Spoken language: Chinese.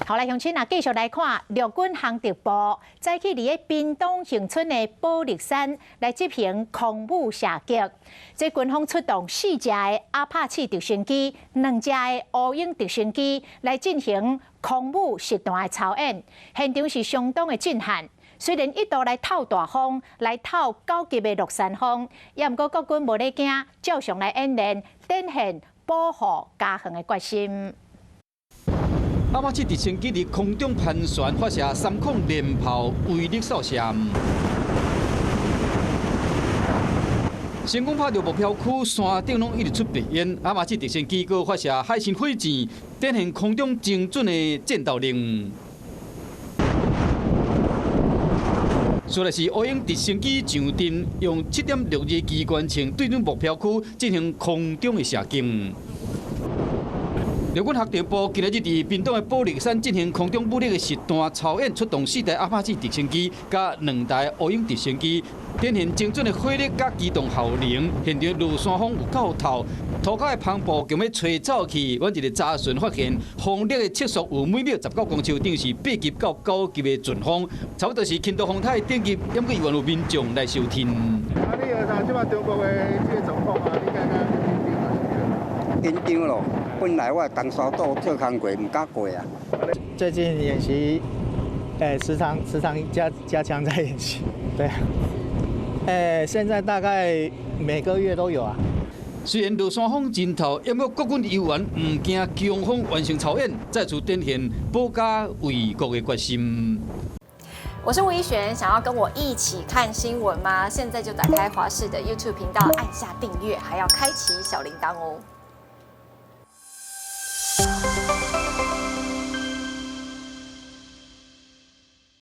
好来，乡亲啊，继续来看陆军航特部早起伫个屏东恒春的宝力山来执行空武射击。这军方出动4架的阿帕奇直升机、2架的乌鹰直升机来进行空武实弹的操演，现场是相当的震撼。虽然一度来透大风，来透9级的落山风，也毋过国军无咧惊，照常来演练，展现保护家园的决心。阿帕奇直升机伫空中盘旋，发射3孔连炮，威力扫射。成功拍到目标区，山顶拢一直出白烟。阿帕奇直升机阁发射海神火箭，展现空中精准的战斗力。说的是乌鹰直升机上阵，用7.6日机关枪对准目标区进行空中的射击。陆军航特部今日伫屏东的宝力山进行空中武力的实弹操演，出动4台阿帕奇直升机加2台乌鹰直升机，展现精准的火力加机动效能。现场落山风有够透，涂骹的篷布强要吹走去。阮一个查询发现，风力的测速有每秒19公尺，等于是8级到9级的阵风，差不多是轻度风台等级，也过有民众来收听。啊，你下查即摆中国的这个状况啊，你感觉紧张咯。本来我东沙岛跳空过，唔敢过啊。最近演习，时常加强在演习，对。现在大概每个月都有啊。虽然落山风真透，也过国军游员唔惊强风，完成操演，再次展现保家卫国的决心。我是吴依璇，想要跟我一起看新闻吗？现在就打开华视的 YouTube 频道，按下订阅，还要开启小铃铛哦。